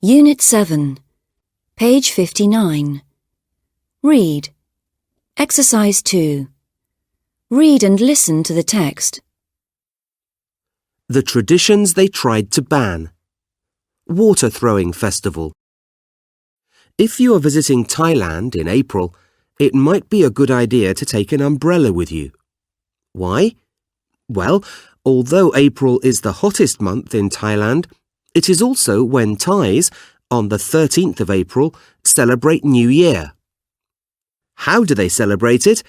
Unit 7, page 59. Read. Exercise 2. Read and listen to the text. The traditions they tried to ban. Water throwing festival. If you are visiting Thailand in April, it might be a good idea to take an umbrella with you. Why? Well, although April is the hottest month in Thailand, it is also when Thais, on the 13th of April, celebrate New Year. How do they celebrate it?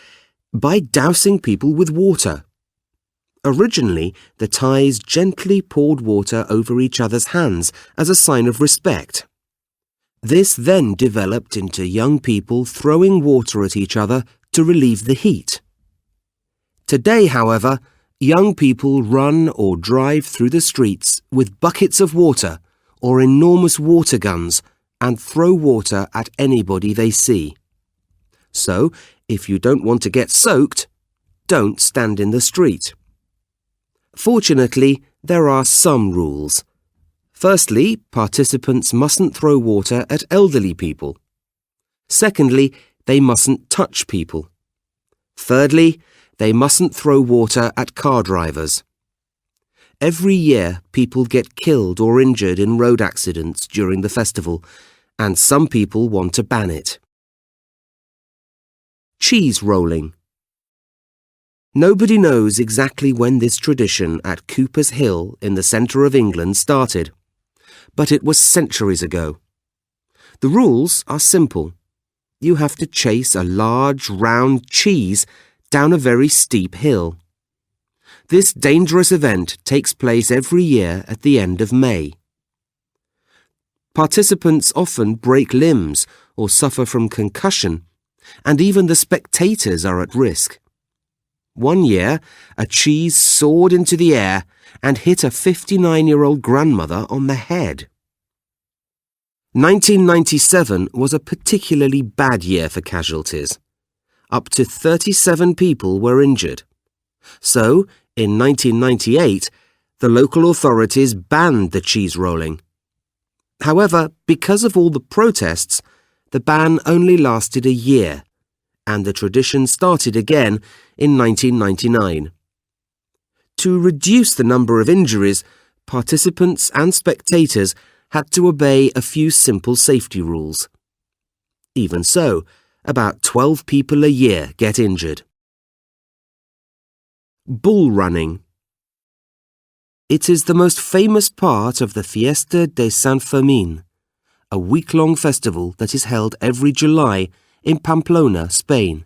By dousing people with water. Originally, the Thais gently poured water over each other's hands as a sign of respect. This then developed into young people throwing water at each other to relieve the heat. Today, however, young people run or drive through the streets with buckets of water or enormous water guns and throw water at anybody they see. So, if you don't want to get soaked, don't stand in the street. Fortunately, there are some rules. Firstly, participants mustn't throw water at elderly people. Secondly, they mustn't touch people. Thirdly, they mustn't throw water at car drivers. Every year, people get killed or injured in road accidents during the festival, and some people want to ban it. Cheese rolling. Nobody knows exactly when this tradition at Cooper's Hill in the centre of England started, but it was centuries ago. The rules are simple. You have to chase a large, round cheese down a very steep hill. This dangerous event takes place every year at the end of May. Participants often break limbs or suffer from concussion, and even the spectators are at risk. One year, a cheese soared into the air and hit a 59-year-old grandmother on the head. 1997 was a particularly bad year for casualties. Up to 37 people were injured. So, in 1998, the local authorities banned the cheese rolling. However, because of all the protests, the ban only lasted a year, and the tradition started again in 1999. To reduce the number of injuries, participants and spectators had to obey a few simple safety rules. Even so, about 12 people a year get injured. Bull running. It is the most famous part of the Fiesta de San Fermín, a week-long festival that is held every July in Pamplona, Spain.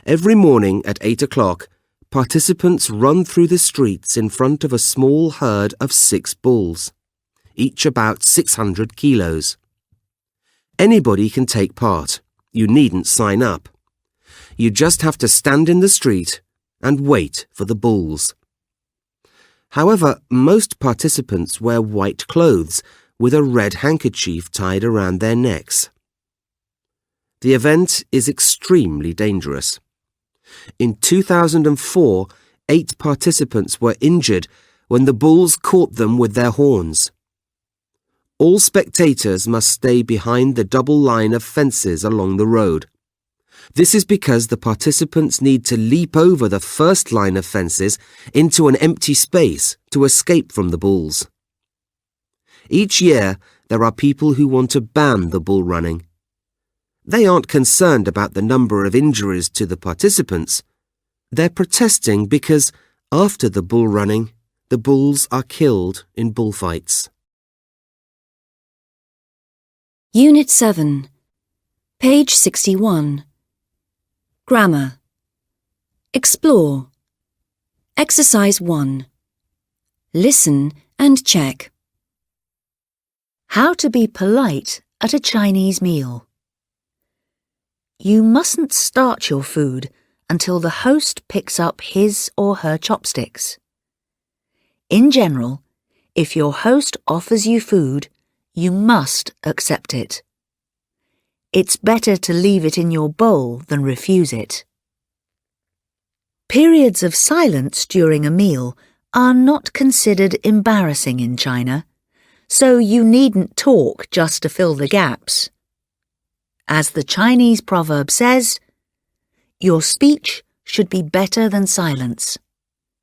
Every morning at 8 o'clock, participants run through the streets in front of a small herd of 6 bulls, each about 600 kilos. Anybody can take part. You needn't sign up. You just have to stand in the street and wait for the bulls. However, most participants wear white clothes with a red handkerchief tied around their necks. The event is extremely dangerous. In 2004, 8 participants were injured when the bulls caught them with their horns. All spectators must stay behind the double line of fences along the road. This is because the participants need to leap over the first line of fences into an empty space to escape from the bulls. Each year, there are people who want to ban the bull running. They aren't concerned about the number of injuries to the participants. They're protesting because, after the bull running, the bulls are killed in bullfights. Unit 7, page 61. Grammar. Explore. Exercise 1. Listen and check. How to be polite at a Chinese meal. You mustn't start your food until the host picks up his or her chopsticks. In general, if your host offers you food, you must accept it. It's better to leave it in your bowl than refuse it. Periods of silence during a meal are not considered embarrassing in China, so you needn't talk just to fill the gaps. As the Chinese proverb says, your speech should be better than silence.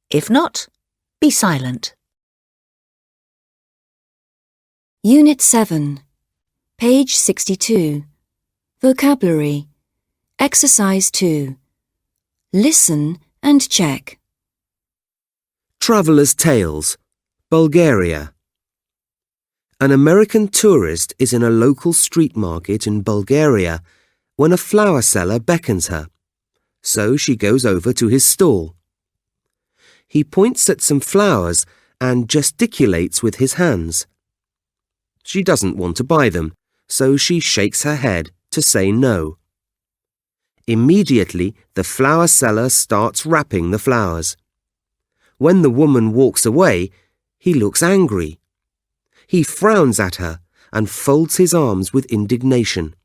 If not, be silent. Unit 7, page 62. Vocabulary. Exercise 2. Listen and check. Traveller's Tales, Bulgaria. An American tourist is in a local street market in Bulgaria when a flower seller beckons her, so she goes over to his stall. He points at some flowers and gesticulates with his hands. She doesn't want to buy them, so she shakes her head to say no. Immediately, the flower seller starts wrapping the flowers. When the woman walks away, he looks angry. He frowns at her and folds his arms with indignation.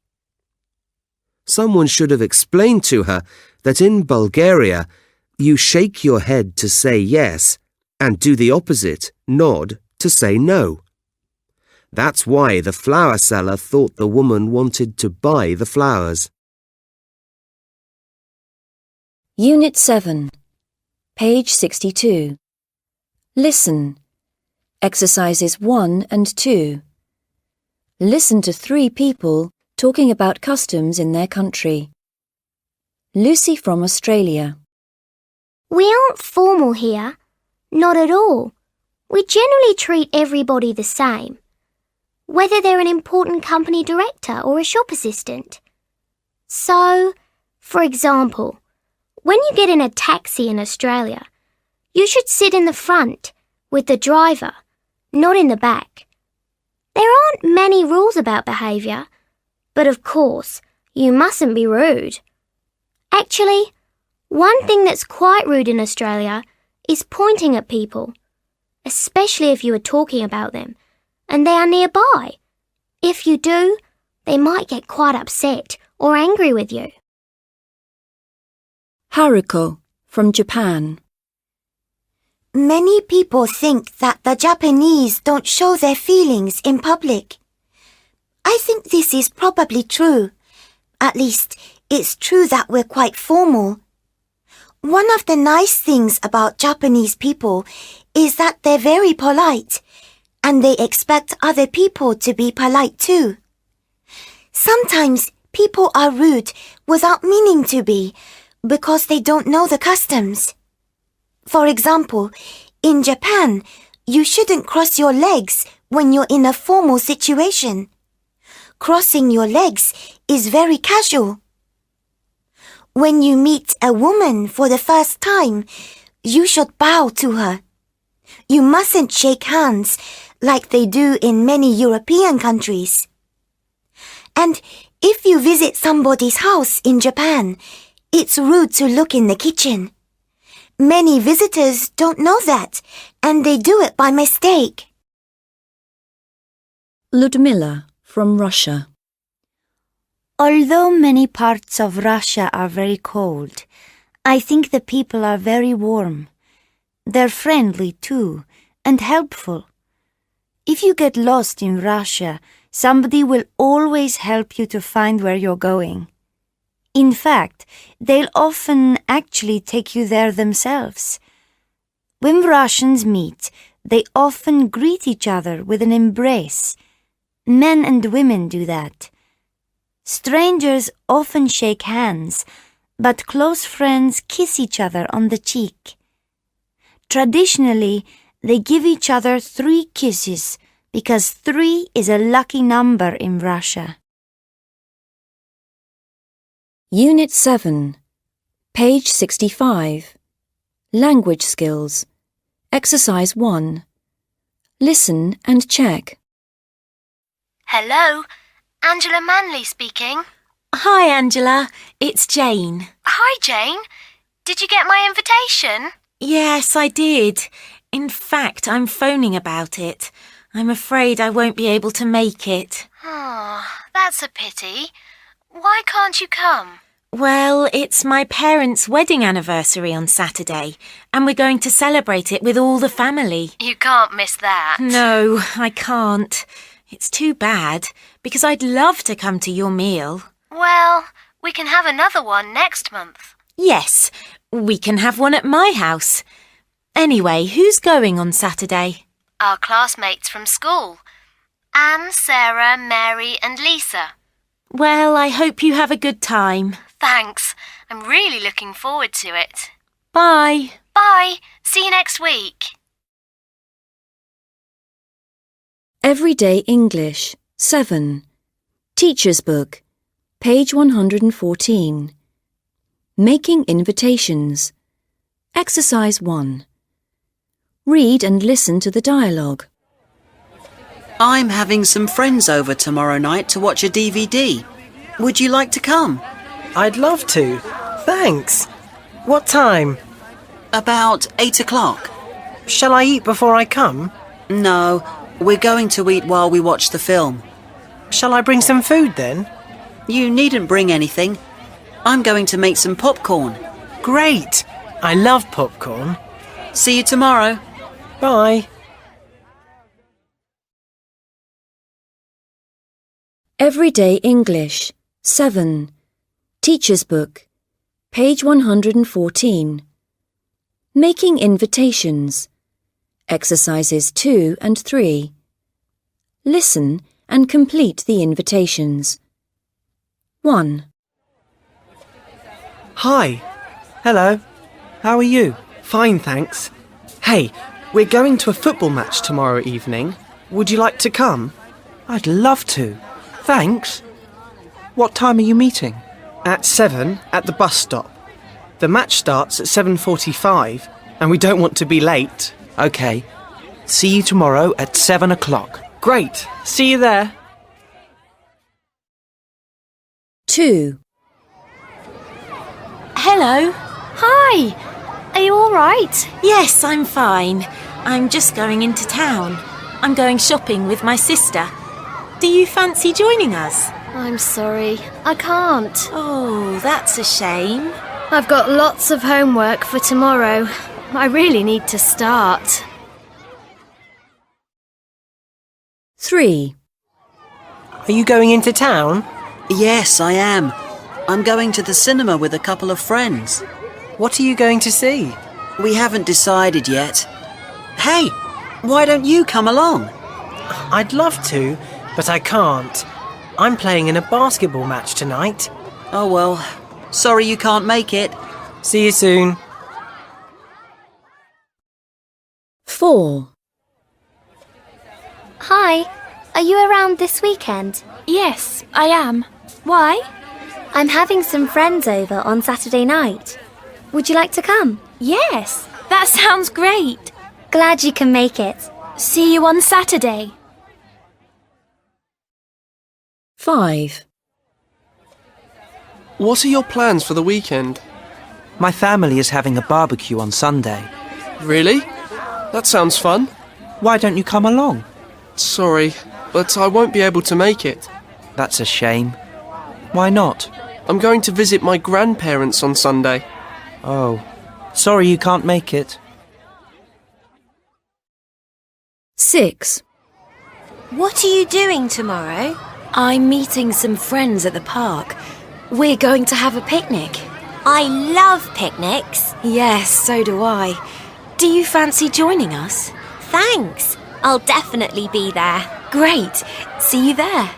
Someone should have explained to her that in Bulgaria, you shake your head to say yes and do the opposite, nod, to say no. That's why the flower seller thought the woman wanted to buy the flowers. Unit 7, page 62. Listen. Exercises 1 and 2. Listen to 3 people talking about customs in their country. Lucy from Australia. We aren't formal here. Not at all. We generally treat everybody the same, whether they're an important company director or a shop assistant. So, for example, when you get in a taxi in Australia, you should sit in the front with the driver, not in the back. There aren't many rules about behaviour, but of course, you mustn't be rude. Actually, one thing that's quite rude in Australia is pointing at people, especially if you are talking about them and they are nearby. If you do, they might get quite upset or angry with you. Haruko from Japan. Many people think that the Japanese don't show their feelings in public. I think this is probably true. At least, it's true that we're quite formal. One of the nice things about Japanese people is that they're very polite, and they expect other people to be polite too. Sometimes people are rude without meaning to be, because they don't know the customs. For example, in Japan, you shouldn't cross your legs when you're in a formal situation. Crossing your legs is very casual. When you meet a woman for the first time, you should bow to her. You mustn't shake hands like they do in many European countries. And if you visit somebody's house in Japan, it's rude to look in the kitchen. Many visitors don't know that, and they do it by mistake. Ludmila from Russia. Although many parts of Russia are very cold, I think the people are very warm. They're friendly too, and helpful. If you get lost in Russia, somebody will always help you to find where you're going. In fact, they'll often actually take you there themselves. When Russians meet, they often greet each other with an embrace. Men and women do that. Strangers often shake hands, but close friends kiss each other on the cheek. Traditionally, they give each other 3 kisses because 3 is a lucky number in Russia. Unit 7, page 65. Language skills. Exercise 1. Listen and check. Hello, Angela Manley speaking. Hi, Angela. It's Jane. Hi, Jane. Did you get my invitation? Yes, I did. In fact, I'm phoning about it. I'm afraid I won't be able to make it. Oh, that's a pity. Why can't you come? Well, it's my parents' wedding anniversary on Saturday, and we're going to celebrate it with all the family. You can't miss that. No, I can't. It's too bad, because I'd love to come to your meal. Well, we can have another one next month. Yes, we can have one at my house. Anyway, who's going on Saturday? Our classmates from school. Anne, Sarah, Mary and Lisa. Well, I hope you have a good time. Thanks. I'm really looking forward to it. Bye. Bye. See you next week. Everyday English 7. Teacher's Book, page 114. Making invitations. Exercise 1. Read and listen to the dialogue. I'm having some friends over tomorrow night to watch a DVD. Would you like to come? I'd love to. Thanks. What time? About 8 o'clock. Shall I eat before I come? No, we're going to eat while we watch the film. Shall I bring some food then? You needn't bring anything. I'm going to make some popcorn. Great. I love popcorn. See you tomorrow. Bye. Everyday English 7. Teacher's Book, page 114. Making invitations. Exercises 2 and 3. Listen and complete the invitations. 1. Hi. Hello. How are you? Fine, thanks. Hey, we're going to a football match tomorrow evening. Would you like to come? I'd love to. Thanks. What time are you meeting? At 7 at the bus stop. The match starts at 7:45 and we don't want to be late. OK. See you tomorrow at 7 o'clock. Great. See you there. 2. Hello. Hi. Are you all right? Yes, I'm fine. I'm just going into town. I'm going shopping with my sister. Do you fancy joining us? I'm sorry. I can't. Oh, that's a shame. I've got lots of homework for tomorrow. I really need to start. 3. Are you going into town? Yes, I am. I'm going to the cinema with a couple of friends. What are you going to see? We haven't decided yet. Hey, why don't you come along? I'd love to, but I can't. I'm playing in a basketball match tonight. Oh well, sorry you can't make it. See you soon. 4. Hi, are you around this weekend? Yes, I am. Why? I'm having some friends over on Saturday night. Would you like to come? Yes, that sounds great. Glad you can make it. See you on Saturday. 5. What are your plans for the weekend? My family is having a barbecue on Sunday. Really? That sounds fun. Why don't you come along? Sorry, but I won't be able to make it. That's a shame. Why not? I'm going to visit my grandparents on Sunday. Oh, sorry you can't make it. 6. What are you doing tomorrow? I'm meeting some friends at the park. We're going to have a picnic. I love picnics. Yes, so do I. Do you fancy joining us? Thanks. I'll definitely be there. Great. See you there.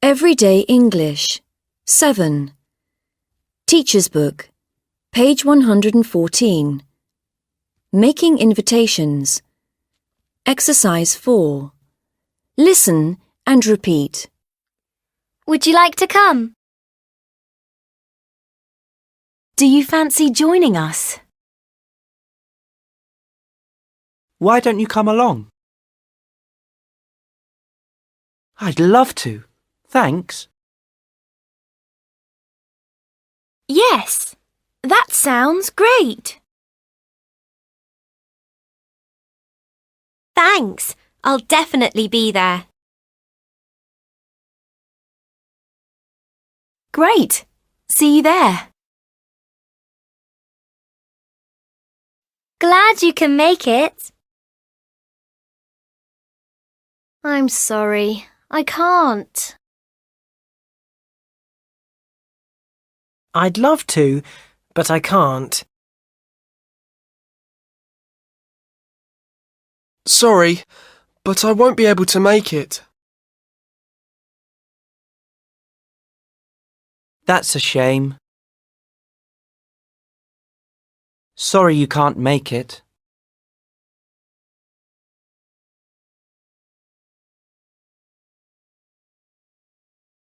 Everyday English 7. Teacher's Book, page 114. Making invitations. Exercise 4. Listen and repeat. Would you like to come? Do you fancy joining us? Why don't you come along? I'd love to. Thanks. Yes, that sounds great. Thanks. I'll definitely be there. Great. See you there. Glad you can make it. I'm sorry, I can't. I'd love to, but I can't. Sorry, but I won't be able to make it. That's a shame. Sorry you can't make it.